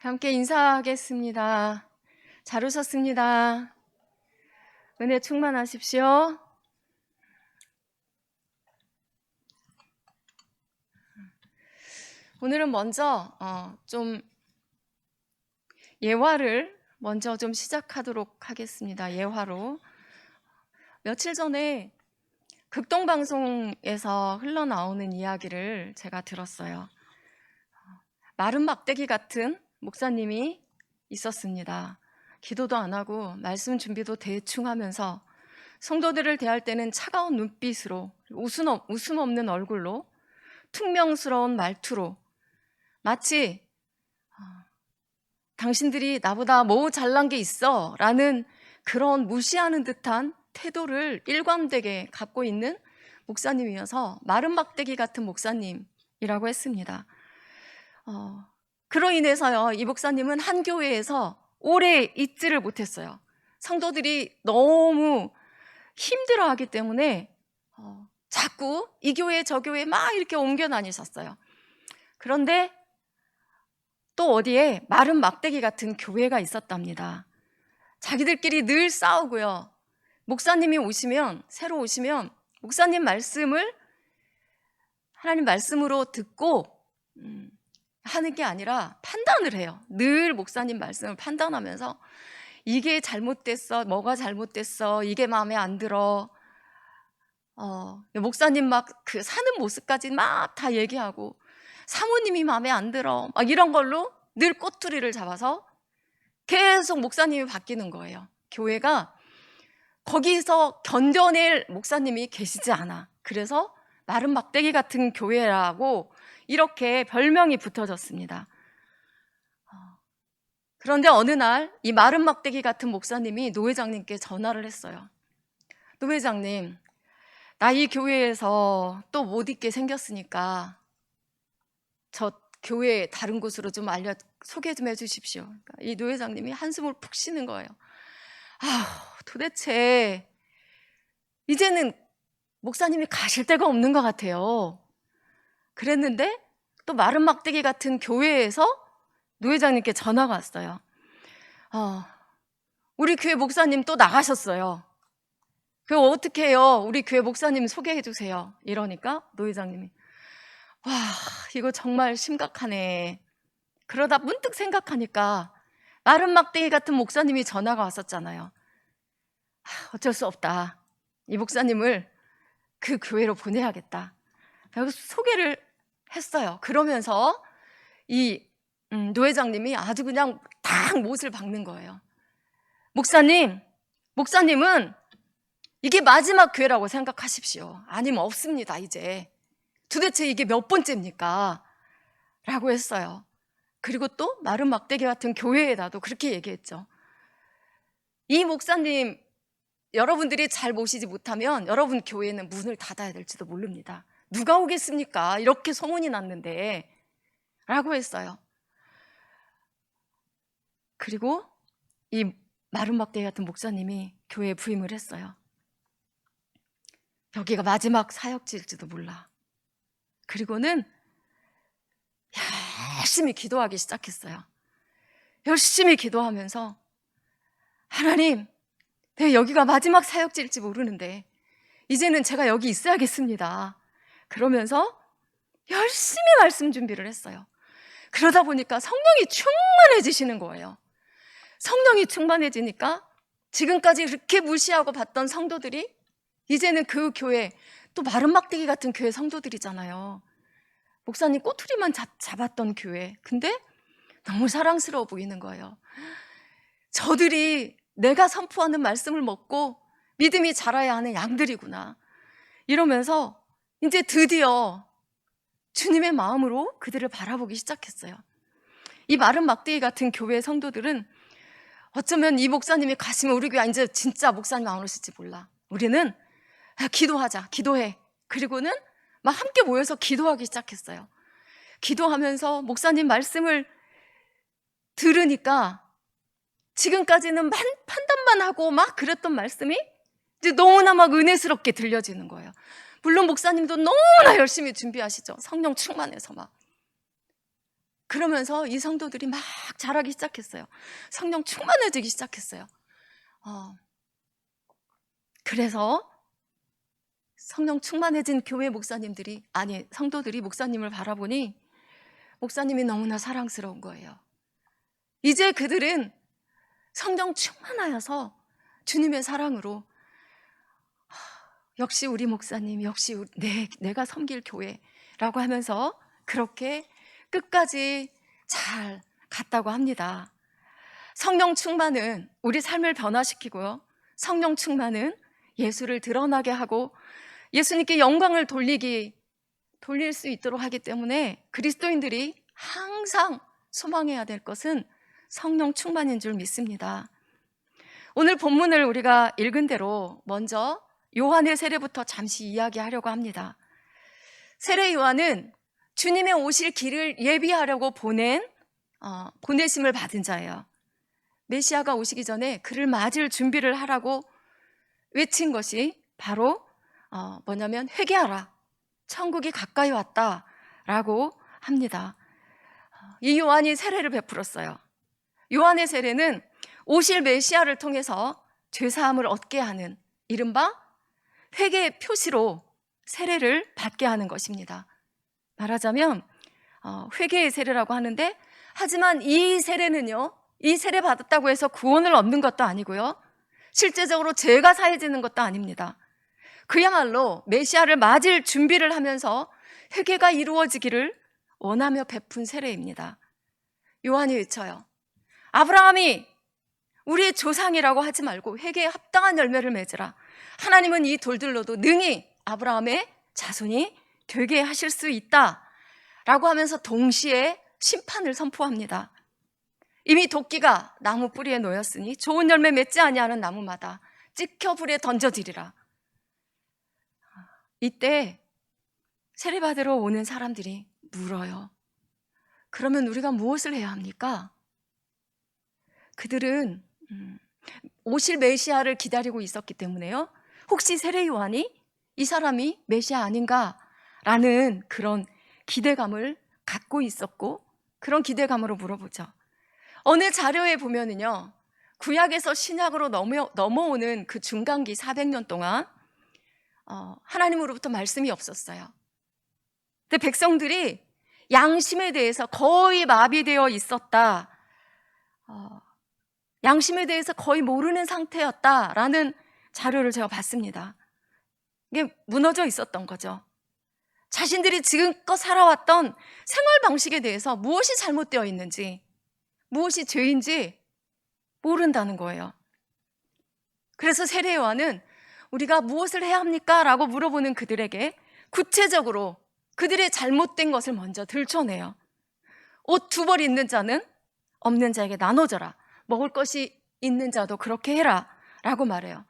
함께 인사하겠습니다. 잘 오셨습니다. 은혜 충만하십시오. 오늘은 먼저 좀 예화를 먼저 좀 시작하도록 하겠습니다. 예화로. 며칠 전에 극동방송에서 흘러나오는 이야기를 제가 들었어요. 마른 막대기 같은 목사님이 있었습니다. 기도도 안 하고 말씀 준비도 대충 하면서 성도들을 대할 때는 차가운 눈빛으로, 웃음 없는 얼굴로, 퉁명스러운 말투로 마치 당신들이 나보다 뭐 잘난 게 있어 라는 그런 무시하는 듯한 태도를 일관되게 갖고 있는 목사님이어서 마른 막대기 같은 목사님이라고 했습니다. 그로 인해서요, 이 목사님은 한 교회에서 오래 있지를 못했어요. 성도들이 너무 힘들어하기 때문에 자꾸 이 교회 저 교회 막 이렇게 옮겨 다니셨어요. 그런데 또 어디에 마른 막대기 같은 교회가 있었답니다. 자기들끼리 늘 싸우고요. 목사님이 새로 오시면 목사님 말씀을 하나님 말씀으로 듣고 하는 게 아니라 판단을 해요. 늘 목사님 말씀을 판단하면서 이게 잘못됐어, 뭐가 잘못됐어, 이게 마음에 안 들어. 목사님 막 그 사는 모습까지 막 다 얘기하고 사모님이 마음에 안 들어, 막 이런 걸로 늘 꼬투리를 잡아서 계속 목사님이 바뀌는 거예요. 교회가 거기서 견뎌낼 목사님이 계시지 않아. 그래서 마른 막대기 같은 교회라고 이렇게 별명이 붙어졌습니다. 그런데 어느 날 이 마른 막대기 같은 목사님이 노 회장님께 전화를 했어요. 노 회장님, 나 이 교회에서 또 못 있게 생겼으니까 저 교회 다른 곳으로 좀 소개 좀 해주십시오. 그러니까 이 노 회장님이 한숨을 푹 쉬는 거예요. 도대체 이제는 목사님이 가실 데가 없는 것 같아요. 그랬는데 또 마른 막대기 같은 교회에서 노 회장님께 전화가 왔어요. 우리 교회 목사님 또 나가셨어요. 그거 어떻게 해요? 우리 교회 목사님 소개해 주세요. 이러니까 노 회장님이 와, 이거 정말 심각하네. 그러다 문득 생각하니까 마른 막대기 같은 목사님이 전화가 왔었잖아요. 어쩔 수 없다. 이 목사님을 그 교회로 보내야겠다. 여기서 소개를 했어요. 그러면서 이 노 회장님이 아주 그냥 딱 못을 박는 거예요. 목사님은 이게 마지막 교회라고 생각하십시오. 아니면 없습니다, 이제. 도대체 이게 몇 번째입니까? 라고 했어요. 그리고 또 마른 막대기 같은 교회에다도 그렇게 얘기했죠. 이 목사님, 여러분들이 잘 모시지 못하면 여러분 교회는 문을 닫아야 될지도 모릅니다. 누가 오겠습니까? 이렇게 소문이 났는데 라고 했어요. 그리고 이 마른 막대기 같은 목사님이 교회에 부임을 했어요. 여기가 마지막 사역지일지도 몰라. 그리고는 열심히 기도하기 시작했어요. 열심히 기도하면서 하나님, 네, 여기가 마지막 사역지일지 모르는데 이제는 제가 여기 있어야겠습니다. 그러면서 열심히 말씀 준비를 했어요. 그러다 보니까 성령이 충만해지시는 거예요. 성령이 충만해지니까 지금까지 그렇게 무시하고 봤던 성도들이 이제는 그 교회, 또 마른 막대기 같은 교회 성도들이잖아요. 목사님 꼬투리만 잡았던 교회. 근데 너무 사랑스러워 보이는 거예요. 저들이 내가 선포하는 말씀을 먹고 믿음이 자라야 하는 양들이구나. 이러면서 이제 드디어 주님의 마음으로 그들을 바라보기 시작했어요. 이 마른 막대기 같은 교회 성도들은 어쩌면 이 목사님이 가시면 우리 교회 이제 진짜 목사님 안 오실지 몰라. 우리는 기도하자, 기도해. 그리고는 막 함께 모여서 기도하기 시작했어요. 기도하면서 목사님 말씀을 들으니까 지금까지는 판단만 하고 막 그랬던 말씀이 이제 너무나 막 은혜스럽게 들려지는 거예요. 물론 목사님도 너무나 열심히 준비하시죠. 성령 충만해서 막. 그러면서 이 성도들이 막 자라기 시작했어요. 성령 충만해지기 시작했어요. 그래서 성령 충만해진 교회 목사님들이, 아니 성도들이 목사님을 바라보니 목사님이 너무나 사랑스러운 거예요. 이제 그들은 성령 충만하여서 주님의 사랑으로 역시 우리 목사님, 역시 내가 섬길 교회라고 하면서 그렇게 끝까지 잘 갔다고 합니다. 성령 충만은 우리 삶을 변화시키고요. 성령 충만은 예수를 드러나게 하고 예수님께 영광을 돌릴 수 있도록 하기 때문에 그리스도인들이 항상 소망해야 될 것은 성령 충만인 줄 믿습니다. 오늘 본문을 우리가 읽은 대로 먼저 요한의 세례부터 잠시 이야기하려고 합니다. 세례 요한은 주님의 오실 길을 예비하려고 보내심을 받은 자예요. 메시아가 오시기 전에 그를 맞을 준비를 하라고 외친 것이 바로 뭐냐면 회개하라, 천국이 가까이 왔다라고 합니다. 이 요한이 세례를 베풀었어요. 요한의 세례는 오실 메시아를 통해서 죄사함을 얻게 하는 이른바 회개의 표시로 세례를 받게 하는 것입니다. 말하자면 회개의 세례라고 하는데, 하지만 이 세례는요, 이 세례 받았다고 해서 구원을 얻는 것도 아니고요, 실제적으로 죄가 사해지는 것도 아닙니다. 그야말로 메시아를 맞을 준비를 하면서 회개가 이루어지기를 원하며 베푼 세례입니다. 요한이 외쳐요. 아브라함이 우리의 조상이라고 하지 말고 회개에 합당한 열매를 맺으라. 하나님은 이 돌들로도 능히 아브라함의 자손이 되게 하실 수 있다라고 하면서 동시에 심판을 선포합니다. 이미 도끼가 나무 뿌리에 놓였으니 좋은 열매 맺지 아니하는 나무마다 찍혀 불에 던져지리라. 이때 세례받으러 오는 사람들이 물어요. 그러면 우리가 무엇을 해야 합니까? 그들은 오실 메시아를 기다리고 있었기 때문에요, 혹시 세례 요한이 이 사람이 메시아 아닌가라는 그런 기대감을 갖고 있었고, 그런 기대감으로 물어보죠. 어느 자료에 보면은요, 구약에서 신약으로 넘어오는 그 중간기 400년 동안 하나님으로부터 말씀이 없었어요. 근데 백성들이 양심에 대해서 거의 마비되어 있었다, 양심에 대해서 거의 모르는 상태였다라는 자료를 제가 봤습니다. 이게 무너져 있었던 거죠. 자신들이 지금껏 살아왔던 생활 방식에 대해서 무엇이 잘못되어 있는지, 무엇이 죄인지 모른다는 거예요. 그래서 세례 요한은 우리가 무엇을 해야 합니까? 라고 물어보는 그들에게 구체적으로 그들의 잘못된 것을 먼저 들춰내요. 옷 2벌 있는 자는 없는 자에게 나눠줘라. 먹을 것이 있는 자도 그렇게 해라 라고 말해요.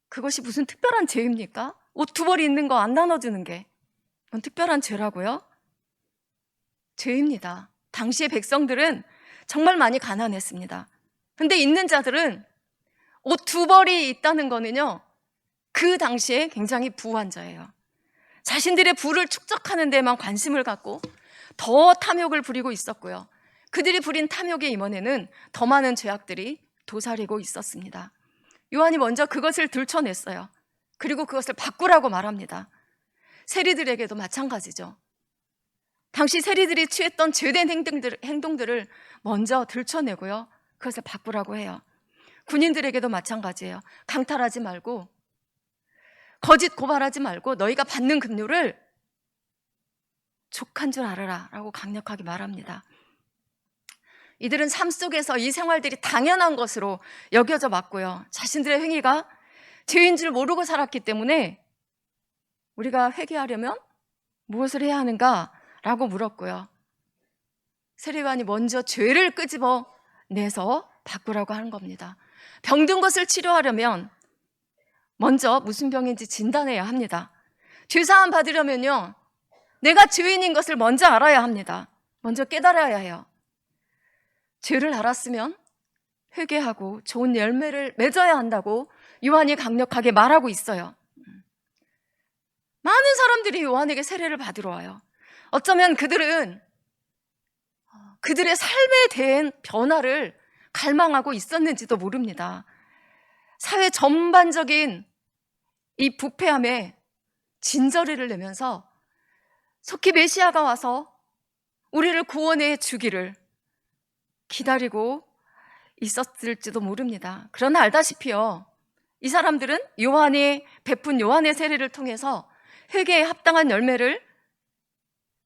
그것이 무슨 특별한 죄입니까? 옷 2벌이 있는 거 안 나눠주는 게 뭔 특별한 죄라고요? 죄입니다. 당시의 백성들은 정말 많이 가난했습니다. 근데 있는 자들은 옷 2벌이 있다는 거는요, 그 당시에 굉장히 부한 자예요. 자신들의 부를 축적하는 데만 관심을 갖고 더 탐욕을 부리고 있었고요, 그들이 부린 탐욕의 임원에는 더 많은 죄악들이 도사리고 있었습니다. 요한이 먼저 그것을 들춰냈어요. 그리고 그것을 바꾸라고 말합니다. 세리들에게도 마찬가지죠. 당시 세리들이 취했던 죄된 행동들을 먼저 들춰내고요, 그것을 바꾸라고 해요. 군인들에게도 마찬가지예요. 강탈하지 말고, 거짓 고발하지 말고 너희가 받는 급료를 족한 줄 알아라 라고 강력하게 말합니다. 이들은 삶 속에서 이 생활들이 당연한 것으로 여겨져 왔고요, 자신들의 행위가 죄인 줄 모르고 살았기 때문에 우리가 회개하려면 무엇을 해야 하는가? 라고 물었고요, 세례 요한이 먼저 죄를 끄집어내서 바꾸라고 하는 겁니다. 병든 것을 치료하려면 먼저 무슨 병인지 진단해야 합니다. 죄사함 받으려면요, 내가 죄인인 것을 먼저 알아야 합니다. 먼저 깨달아야 해요. 죄를 알았으면 회개하고 좋은 열매를 맺어야 한다고 요한이 강력하게 말하고 있어요. 많은 사람들이 요한에게 세례를 받으러 와요. 어쩌면 그들은 그들의 삶에 대한 변화를 갈망하고 있었는지도 모릅니다. 사회 전반적인 이 부패함에 진저리를 내면서 속히 메시아가 와서 우리를 구원해 주기를 기다리고 있었을지도 모릅니다. 그러나 알다시피요, 이 사람들은 요한이 베푼 요한의 세례를 통해서 회개에 합당한 열매를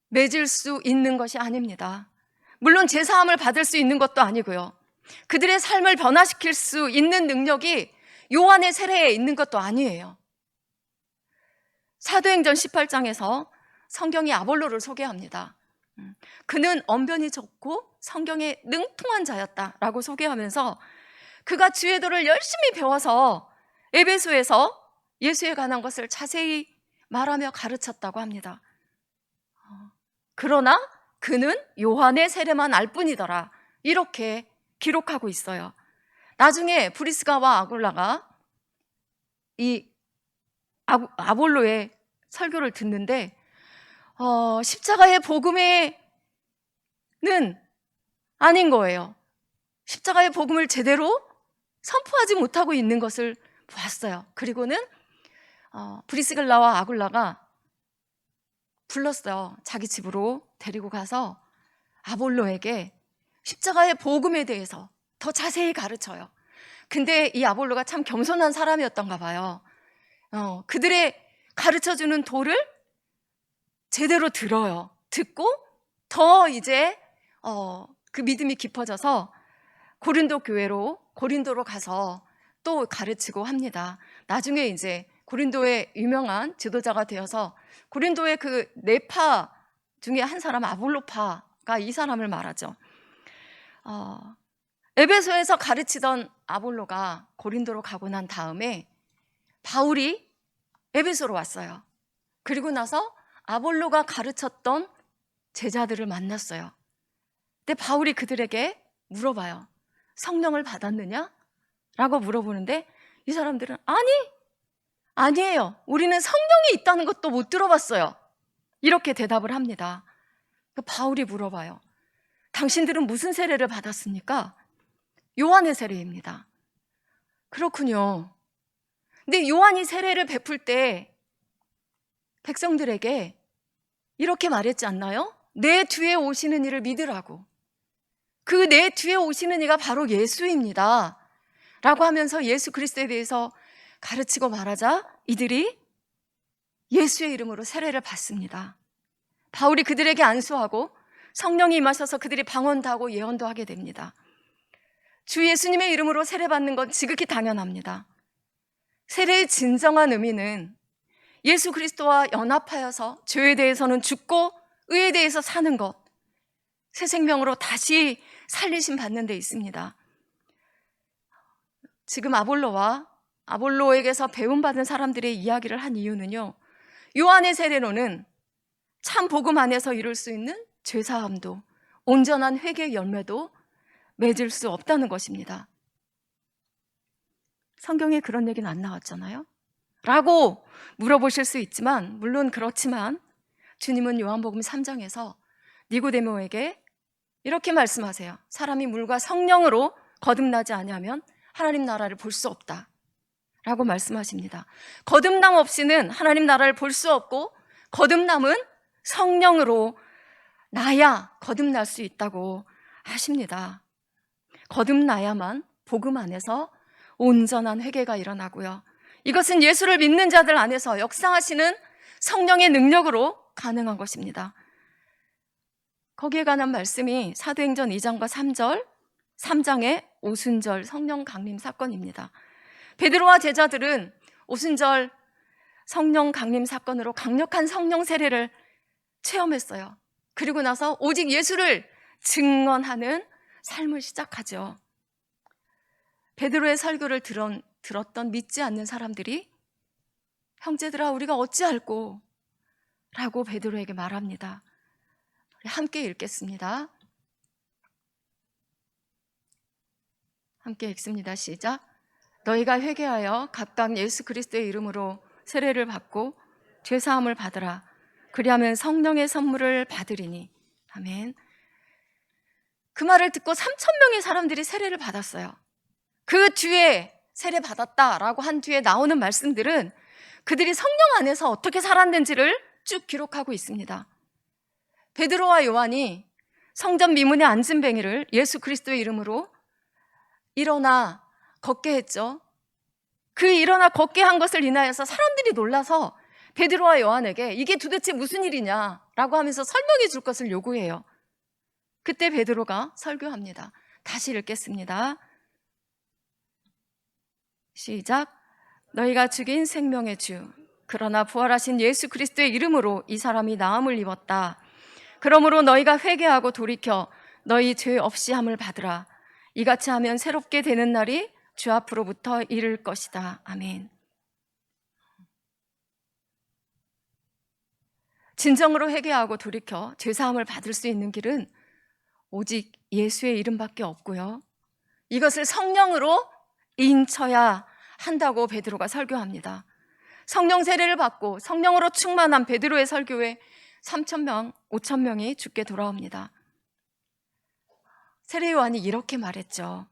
맺을 수 있는 것이 아닙니다. 물론 제사함을 받을 수 있는 것도 아니고요, 그들의 삶을 변화시킬 수 있는 능력이 요한의 세례에 있는 것도 아니에요. 사도행전 18장에서 성경이 아볼로를 소개합니다. 그는 언변이 좋고 성경에 능통한 자였다라고 소개하면서 그가 주의 도를 열심히 배워서 에베소에서 예수에 관한 것을 자세히 말하며 가르쳤다고 합니다. 그러나 그는 요한의 세례만 알 뿐이더라, 이렇게 기록하고 있어요. 나중에 브리스가와 아굴라가 이 아볼로의 설교를 듣는데 십자가의 복음에는 아닌 거예요. 십자가의 복음을 제대로 선포하지 못하고 있는 것을 보았어요. 그리고는 브리스길라와 아굴라가 불렀어요. 자기 집으로 데리고 가서 아볼로에게 십자가의 복음에 대해서 더 자세히 가르쳐요. 근데 이 아볼로가 참 겸손한 사람이었던가 봐요. 그들의 가르쳐주는 도를 제대로 들어요. 듣고 더 이제 그 믿음이 깊어져서 고린도로 가서 또 가르치고 합니다. 나중에 이제 고린도의 유명한 지도자가 되어서 고린도의 그 네 파 중에 한 사람, 아볼로파가 이 사람을 말하죠. 에베소에서 가르치던 아볼로가 고린도로 가고 난 다음에 바울이 에베소로 왔어요. 그리고 나서 아볼로가 가르쳤던 제자들을 만났어요. 근데 바울이 그들에게 물어봐요. 성령을 받았느냐? 라고 물어보는데 이 사람들은 아니에요. 우리는 성령이 있다는 것도 못 들어봤어요. 이렇게 대답을 합니다. 바울이 물어봐요. 당신들은 무슨 세례를 받았습니까? 요한의 세례입니다. 그렇군요. 근데 요한이 세례를 베풀 때 백성들에게 이렇게 말했지 않나요? 내 뒤에 오시는 이를 믿으라고. 그 내 뒤에 오시는 이가 바로 예수입니다 라고 하면서 예수 그리스도에 대해서 가르치고 말하자 이들이 예수의 이름으로 세례를 받습니다. 바울이 그들에게 안수하고 성령이 임하셔서 그들이 방언도 하고 예언도 하게 됩니다. 주 예수님의 이름으로 세례받는 건 지극히 당연합니다. 세례의 진정한 의미는 예수 그리스도와 연합하여서 죄에 대해서는 죽고 의에 대해서 사는 것, 새 생명으로 다시 살리심 받는 데 있습니다. 지금 아볼로에게서 배움받은 사람들의 이야기를 한 이유는요, 요한의 세례로는 참 복음 안에서 이룰 수 있는 죄사함도 온전한 회개의 열매도 맺을 수 없다는 것입니다. 성경에 그런 얘기는 안 나왔잖아요? 라고 물어보실 수 있지만, 물론 그렇지만 주님은 요한복음 3장에서 니고데모에게 이렇게 말씀하세요. 사람이 물과 성령으로 거듭나지 아니하면 하나님 나라를 볼 수 없다 라고 말씀하십니다. 거듭남 없이는 하나님 나라를 볼 수 없고, 거듭남은 성령으로 나야 거듭날 수 있다고 하십니다. 거듭나야만 복음 안에서 온전한 회개가 일어나고요, 이것은 예수를 믿는 자들 안에서 역사하시는 성령의 능력으로 가능한 것입니다. 거기에 관한 말씀이 사도행전 2장과 3장의 오순절 성령 강림 사건입니다. 베드로와 제자들은 오순절 성령 강림 사건으로 강력한 성령 세례를 체험했어요. 그리고 나서 오직 예수를 증언하는 삶을 시작하죠. 베드로의 설교를 들었던 믿지 않는 사람들이 형제들아 우리가 어찌할꼬? 라고 베드로에게 말합니다. 함께 읽겠습니다. 함께 읽습니다. 시작. 너희가 회개하여 각각 예수 그리스도의 이름으로 세례를 받고 죄사함을 받으라. 그리하면 성령의 선물을 받으리니. 아멘. 그 말을 듣고 3,000명의 사람들이 세례를 받았어요. 그 뒤에 세례 받았다라고 한 뒤에 나오는 말씀들은 그들이 성령 안에서 어떻게 살았는지를 쭉 기록하고 있습니다. 베드로와 요한이 성전 미문에 앉은 뱅이를 예수 그리스도의 이름으로 일어나 걷게 했죠. 그 일어나 걷게 한 것을 인하여서 사람들이 놀라서 베드로와 요한에게 이게 도대체 무슨 일이냐라고 하면서 설명해 줄 것을 요구해요. 그때 베드로가 설교합니다. 다시 읽겠습니다. 시작. 너희가 죽인 생명의 주, 그러나 부활하신 예수 그리스도의 이름으로 이 사람이 나음을 입었다. 그러므로 너희가 회개하고 돌이켜 너희 죄 없이 함을 받으라. 이같이 하면 새롭게 되는 날이 주 앞으로부터 이를 것이다. 아멘. 진정으로 회개하고 돌이켜 죄사함을 받을 수 있는 길은 오직 예수의 이름밖에 없고요. 이것을 성령으로 인쳐야 한다고 베드로가 설교합니다. 성령 세례를 받고 성령으로 충만한 베드로의 설교에 3,000명, 5,000명이 죽게 돌아옵니다. 세례 요한이 이렇게 말했죠.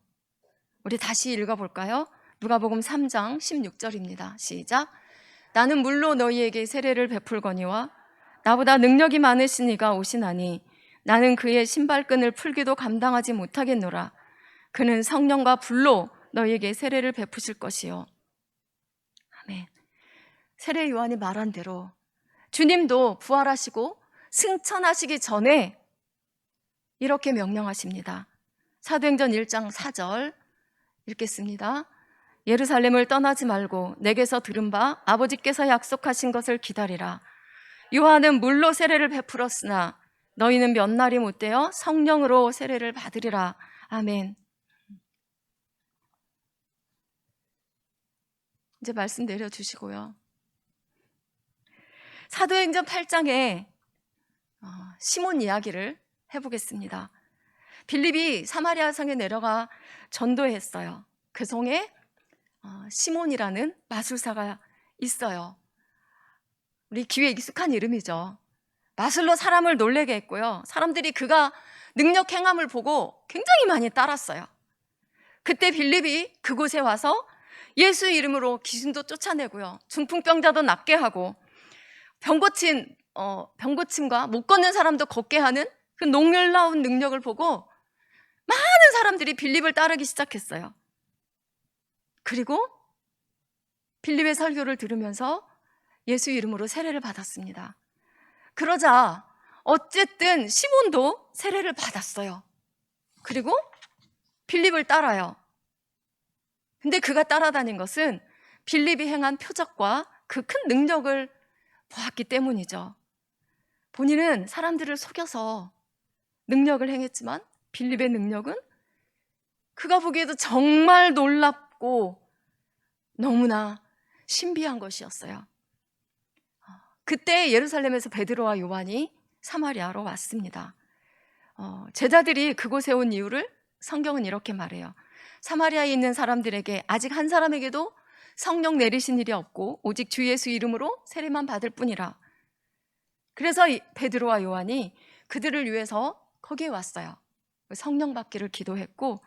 우리 다시 읽어볼까요? 누가복음 3장 16절입니다. 시작. 나는 물로 너희에게 세례를 베풀거니와 나보다 능력이 많으신 이가 오시나니 나는 그의 신발끈을 풀기도 감당하지 못하겠노라. 그는 성령과 불로 너희에게 세례를 베푸실 것이요. 아멘. 세례 요한이 말한 대로 주님도 부활하시고 승천하시기 전에 이렇게 명령하십니다. 사도행전 1장 4절 읽겠습니다. 예루살렘을 떠나지 말고 내게서 들은 바 아버지께서 약속하신 것을 기다리라. 요한은 물로 세례를 베풀었으나 너희는 몇 날이 못되어 성령으로 세례를 받으리라. 아멘. 이제 말씀 내려주시고요. 사도행전 8장에 시몬 이야기를 해보겠습니다. 빌립이 사마리아 성에 내려가 전도했어요. 그 성에 시몬이라는 마술사가 있어요. 우리 귀에 익숙한 이름이죠. 마술로 사람을 놀래게 했고요. 사람들이 그가 능력 행함을 보고 굉장히 많이 따랐어요. 그때 빌립이 그곳에 와서 예수 이름으로 귀신도 쫓아내고요. 중풍병자도 낫게 하고 병고침과 못 걷는 사람도 걷게 하는 그 놀라운 능력을 보고 많은 사람들이 빌립을 따르기 시작했어요. 그리고 빌립의 설교를 들으면서 예수 이름으로 세례를 받았습니다. 그러자 어쨌든 시몬도 세례를 받았어요. 그리고 빌립을 따라요. 근데 그가 따라다닌 것은 빌립이 행한 표적과 그 큰 능력을 보았기 때문이죠. 본인은 사람들을 속여서 능력을 행했지만 빌립의 능력은 그가 보기에도 정말 놀랍고 너무나 신비한 것이었어요. 그때 예루살렘에서 베드로와 요한이 사마리아로 왔습니다. 제자들이 그곳에 온 이유를 성경은 이렇게 말해요. 사마리아에 있는 사람들에게 아직 한 사람에게도 성령 내리신 일이 없고 오직 주 예수 이름으로 세례만 받을 뿐이라. 그래서 베드로와 요한이 그들을 위해서 거기에 왔어요. 성령 받기를 기도했고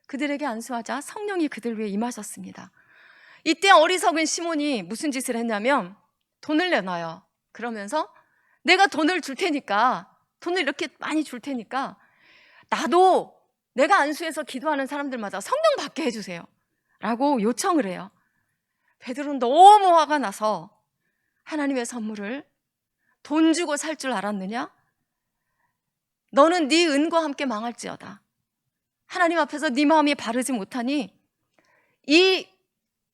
그들에게 안수하자 성령이 그들 위해 임하셨습니다. 이때 어리석은 시몬이 무슨 짓을 했냐면 돈을 내놔요. 그러면서 내가 돈을 줄 테니까, 돈을 이렇게 많이 줄 테니까 나도 내가 안수해서 기도하는 사람들마다 성령 받게 해주세요 라고 요청을 해요. 베드로는 너무 화가 나서 하나님의 선물을 돈 주고 살 줄 알았느냐? 너는 네 은과 함께 망할지어다. 하나님 앞에서 네 마음이 바르지 못하니 이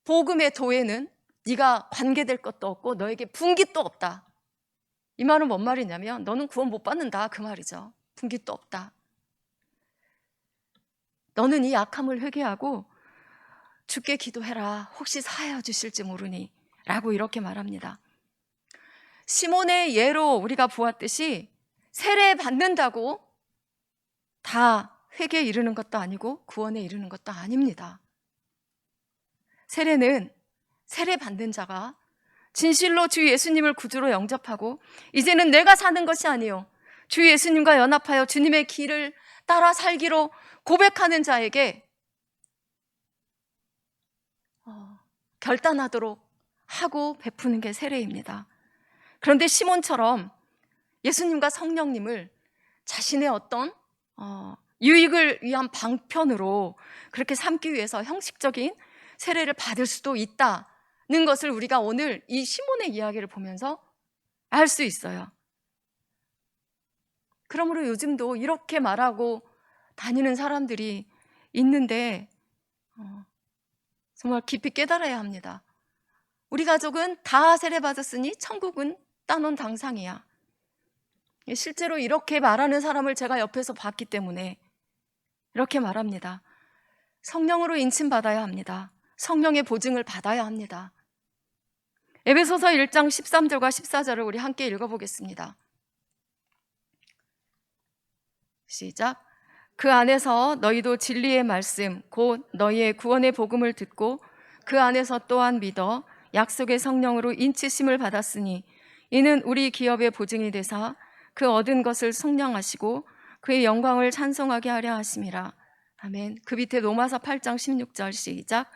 복음의 도에는 네가 관계될 것도 없고 너에게 분깃도 없다. 이 말은 뭔 말이냐면 너는 구원 못 받는다 그 말이죠. 분깃도 없다. 너는 이 약함을 회개하고 주께 기도해라. 혹시 사하여 주실지 모르니 라고 이렇게 말합니다. 시몬의 예로 우리가 보았듯이 세례 받는다고 다 회개에 이르는 것도 아니고 구원에 이르는 것도 아닙니다. 세례는 세례 받는 자가 진실로 주 예수님을 구주로 영접하고 이제는 내가 사는 것이 아니요 주 예수님과 연합하여 주님의 길을 따라 살기로 고백하는 자에게 결단하도록 하고 베푸는 게 세례입니다. 그런데 시몬처럼 예수님과 성령님을 자신의 어떤 유익을 위한 방편으로 그렇게 삼기 위해서 형식적인 세례를 받을 수도 있다는 것을 우리가 오늘 이 시몬의 이야기를 보면서 알 수 있어요. 그러므로 요즘도 이렇게 말하고 다니는 사람들이 있는데 정말 깊이 깨달아야 합니다. 우리 가족은 다 세례 받았으니 천국은 따놓은 당상이야. 실제로 이렇게 말하는 사람을 제가 옆에서 봤기 때문에 이렇게 말합니다. 성령으로 인침받아야 합니다. 성령의 보증을 받아야 합니다. 에베소서 1장 13절과 14절을 우리 함께 읽어보겠습니다. 시작. 그 안에서 너희도 진리의 말씀 곧 너희의 구원의 복음을 듣고 그 안에서 또한 믿어 약속의 성령으로 인치심을 받았으니 이는 우리 기업의 보증이 되사 그 얻은 것을 속량하시고 그의 영광을 찬송하게 하려 하심이라. 아멘. 그 밑에 로마서 8장 16절 시작.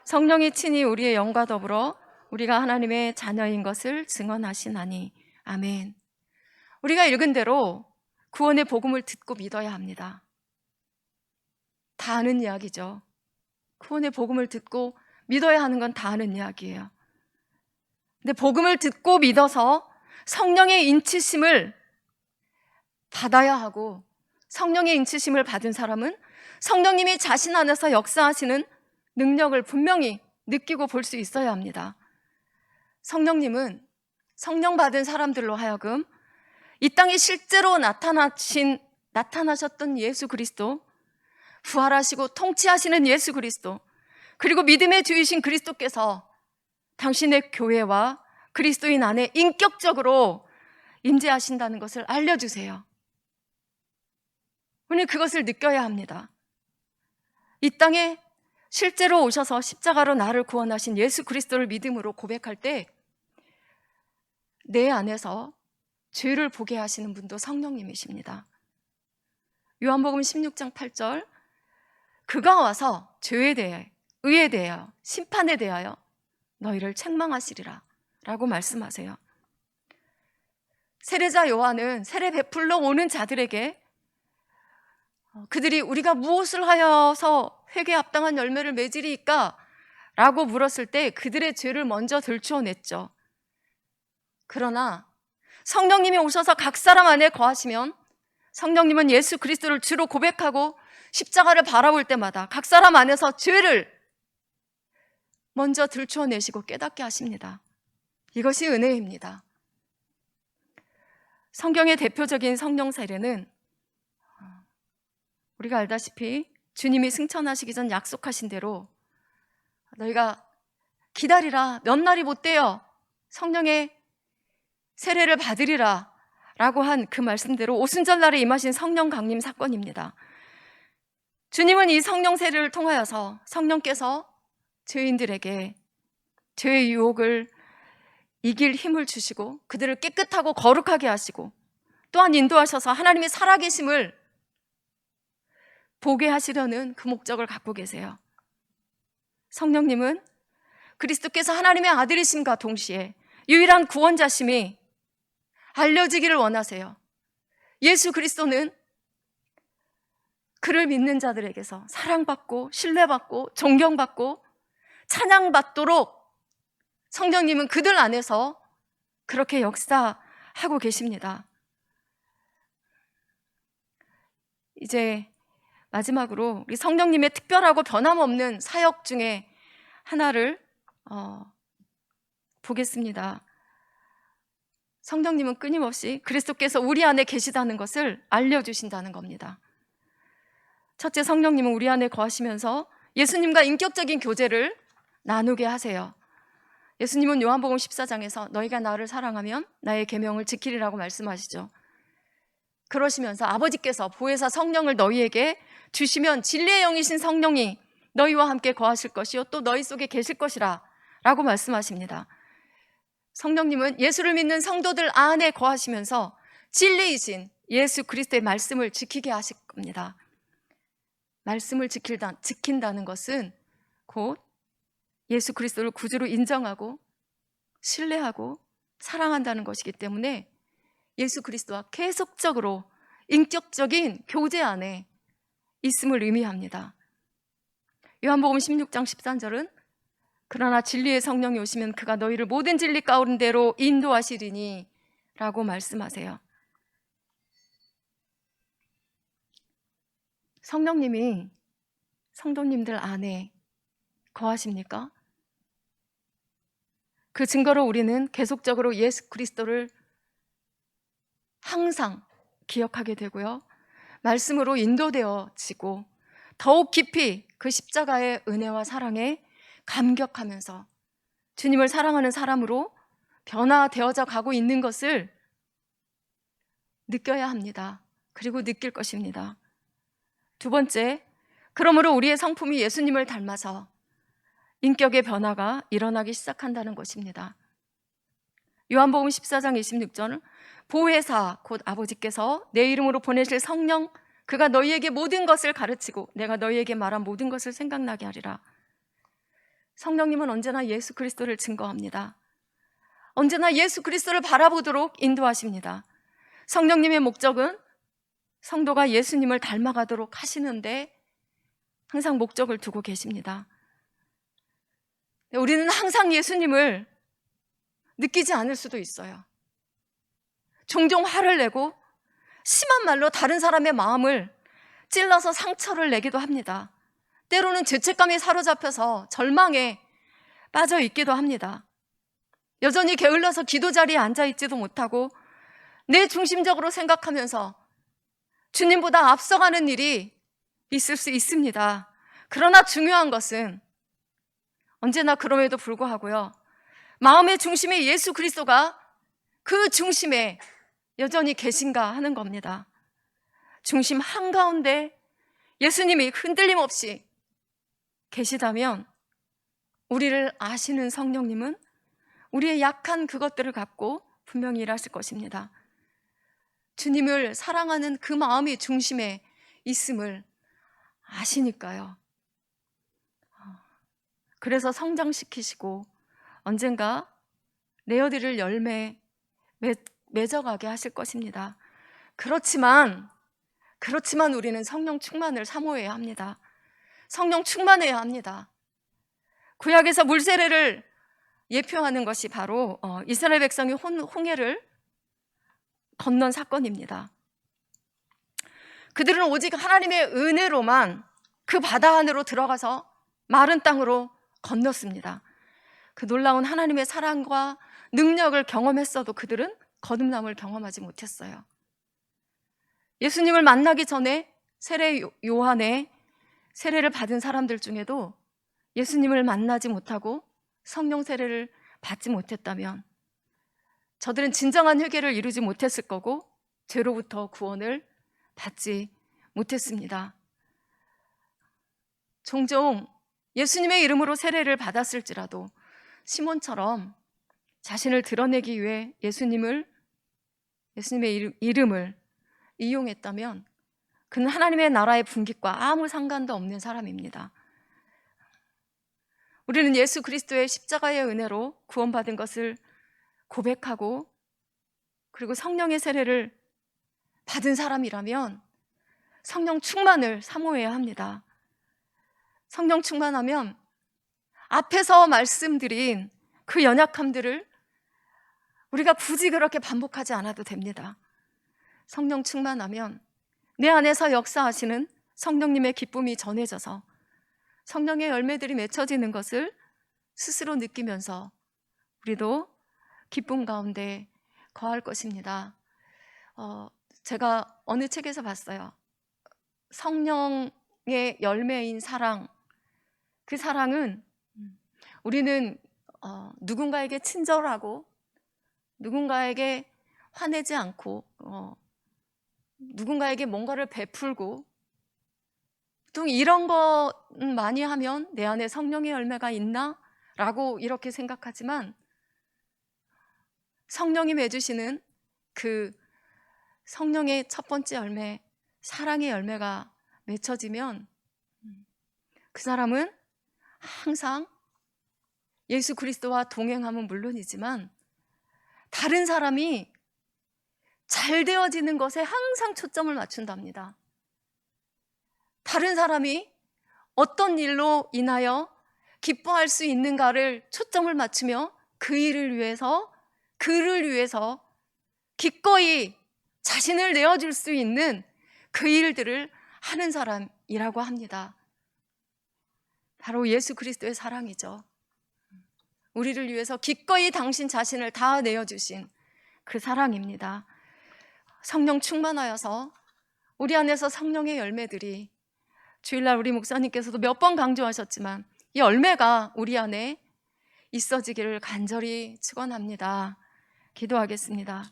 성령이 친히 우리의 영과 더불어 우리가 하나님의 자녀인 것을 증언하시나니. 아멘. 우리가 읽은 대로 구원의 복음을 듣고 믿어야 합니다. 다 아는 이야기죠. 구원의 복음을 듣고 믿어야 하는 건 다 아는 이야기예요. 근데 복음을 듣고 믿어서 성령의 인치심을 받아야 하고, 성령의 인치심을 받은 사람은 성령님이 자신 안에서 역사하시는 능력을 분명히 느끼고 볼 수 있어야 합니다. 성령님은 성령 받은 사람들로 하여금 이 땅에 실제로 나타나셨던 예수 그리스도, 부활하시고 통치하시는 예수 그리스도, 그리고 믿음의 주이신 그리스도께서 당신의 교회와 그리스도인 안에 인격적으로 임재하신다는 것을 알려주세요. 오늘 그것을 느껴야 합니다. 이 땅에 실제로 오셔서 십자가로 나를 구원하신 예수 그리스도를 믿음으로 고백할 때 내 안에서 죄를 보게 하시는 분도 성령님이십니다. 요한복음 16장 8절, 그가 와서 죄에 대해, 의에 대하여, 심판에 대하여 너희를 책망하시리라 라고 말씀하세요. 세례자 요한은 세례 베풀러 오는 자들에게 그들이 우리가 무엇을 하여서 회개에 합당한 열매를 맺으리이까? 라고 물었을 때 그들의 죄를 먼저 들추어냈죠. 그러나 성령님이 오셔서 각 사람 안에 거하시면 성령님은 예수 그리스도를 주로 고백하고 십자가를 바라볼 때마다 각 사람 안에서 죄를 먼저 들추어내시고 깨닫게 하십니다. 이것이 은혜입니다. 성경의 대표적인 성령 세례는 우리가 알다시피 주님이 승천하시기 전 약속하신 대로 너희가 기다리라, 몇 날이 못 돼요, 성령의 세례를 받으리라 라고 한 그 말씀대로 오순절날에 임하신 성령 강림 사건입니다. 주님은 이 성령 세례를 통하여서 성령께서 죄인들에게 죄의 유혹을 이길 힘을 주시고 그들을 깨끗하고 거룩하게 하시고 또한 인도하셔서 하나님의 살아계심을 보게 하시려는 그 목적을 갖고 계세요. 성령님은 그리스도께서 하나님의 아들이심과 동시에 유일한 구원자심이 알려지기를 원하세요. 예수 그리스도는 그를 믿는 자들에게서 사랑받고 신뢰받고 존경받고 찬양받도록 성령님은 그들 안에서 그렇게 역사하고 계십니다. 이제 마지막으로 우리 성령님의 특별하고 변함없는 사역 중에 하나를 보겠습니다. 성령님은 끊임없이 그리스도께서 우리 안에 계시다는 것을 알려주신다는 겁니다. 첫째, 성령님은 우리 안에 거하시면서 예수님과 인격적인 교제를 나누게 하세요. 예수님은 요한복음 14장에서 너희가 나를 사랑하면 나의 계명을 지키리라고 말씀하시죠. 그러시면서 아버지께서 보혜사 성령을 너희에게 주시면 진리의 영이신 성령이 너희와 함께 거하실 것이요 또 너희 속에 계실 것이라 라고 말씀하십니다. 성령님은 예수를 믿는 성도들 안에 거하시면서 진리이신 예수 그리스도의 말씀을 지키게 하실 겁니다. 말씀을 지킨다는 것은 곧 예수 그리스도를 구주로 인정하고 신뢰하고 사랑한다는 것이기 때문에 예수 그리스도와 계속적으로 인격적인 교제 안에 있음을 의미합니다. 요한복음 16장 13절은 그러나 진리의 성령이 오시면 그가 너희를 모든 진리 가운데로 인도하시리니 라고 말씀하세요. 성령님이 성도님들 안에 거하십니까? 그 증거로 우리는 계속적으로 예수 그리스도를 항상 기억하게 되고요. 말씀으로 인도되어지고 더욱 깊이 그 십자가의 은혜와 사랑에 감격하면서 주님을 사랑하는 사람으로 변화되어져 가고 있는 것을 느껴야 합니다. 그리고 느낄 것입니다. 두 번째, 그러므로 우리의 성품이 예수님을 닮아서 인격의 변화가 일어나기 시작한다는 것입니다. 요한복음 14장 26절은 보혜사 곧 아버지께서 내 이름으로 보내실 성령 그가 너희에게 모든 것을 가르치고 내가 너희에게 말한 모든 것을 생각나게 하리라. 성령님은 언제나 예수 그리스도를 증거합니다. 언제나 예수 그리스도를 바라보도록 인도하십니다. 성령님의 목적은 성도가 예수님을 닮아가도록 하시는데 항상 목적을 두고 계십니다. 우리는 항상 예수님을 느끼지 않을 수도 있어요. 종종 화를 내고 심한 말로 다른 사람의 마음을 찔러서 상처를 내기도 합니다. 때로는 죄책감에 사로잡혀서 절망에 빠져 있기도 합니다. 여전히 게을러서 기도 자리에 앉아 있지도 못하고 내 중심적으로 생각하면서 주님보다 앞서가는 일이 있을 수 있습니다. 그러나 중요한 것은 언제나 그럼에도 불구하고요, 마음의 중심에 예수 그리스도가 그 중심에 여전히 계신가 하는 겁니다. 중심 한가운데 예수님이 흔들림 없이 계시다면 우리를 아시는 성령님은 우리의 약한 그것들을 갖고 분명히 일하실 것입니다. 주님을 사랑하는 그 마음이 중심에 있음을 아시니까요. 그래서 성장시키시고 언젠가 내어드릴 열매 맺어가게 하실 것입니다. 그렇지만 우리는 성령 충만을 사모해야 합니다. 성령 충만해야 합니다. 구약에서 물세례를 예표하는 것이 바로 이스라엘 백성이 홍해를 건넌 사건입니다. 그들은 오직 하나님의 은혜로만 그 바다 안으로 들어가서 마른 땅으로 건넜습니다. 그 놀라운 하나님의 사랑과 능력을 경험했어도 그들은 거듭남을 경험하지 못했어요. 예수님을 만나기 전에 세례 요한의 세례를 받은 사람들 중에도 예수님을 만나지 못하고 성령 세례를 받지 못했다면 저들은 진정한 회개를 이루지 못했을 거고 죄로부터 구원을 받지 못했습니다. 종종 예수님의 이름으로 세례를 받았을지라도 시몬처럼 자신을 드러내기 위해 예수님의 이름을 이용했다면 그는 하나님의 나라의 분깃과 아무 상관도 없는 사람입니다. 우리는 예수 그리스도의 십자가의 은혜로 구원받은 것을 고백하고 그리고 성령의 세례를 받은 사람이라면 성령 충만을 사모해야 합니다. 성령 충만하면 앞에서 말씀드린 그 연약함들을 우리가 굳이 그렇게 반복하지 않아도 됩니다. 성령 충만하면 내 안에서 역사하시는 성령님의 기쁨이 전해져서 성령의 열매들이 맺혀지는 것을 스스로 느끼면서 우리도 기쁨 가운데 거할 것입니다. 제가 어느 책에서 봤어요. 성령의 열매인 사랑, 그 사랑은 우리는 누군가에게 친절하고 누군가에게 화내지 않고 누군가에게 뭔가를 베풀고 보통 이런 거 많이 하면 내 안에 성령의 열매가 있나? 라고 이렇게 생각하지만 성령이 맺으시는 그 성령의 첫 번째 열매, 사랑의 열매가 맺혀지면 그 사람은 항상 예수 그리스도와 동행함은 물론이지만 다른 사람이 잘 되어지는 것에 항상 초점을 맞춘답니다. 다른 사람이 어떤 일로 인하여 기뻐할 수 있는가를 초점을 맞추며 그를 위해서 기꺼이 자신을 내어줄 수 있는 그 일들을 하는 사람이라고 합니다. 바로 예수 그리스도의 사랑이죠. 우리를 위해서 기꺼이 당신 자신을 다 내어주신 그 사랑입니다. 성령 충만하여서 우리 안에서 성령의 열매들이, 주일날 우리 목사님께서도 몇 번 강조하셨지만 이 열매가 우리 안에 있어지기를 간절히 축원합니다. 기도하겠습니다.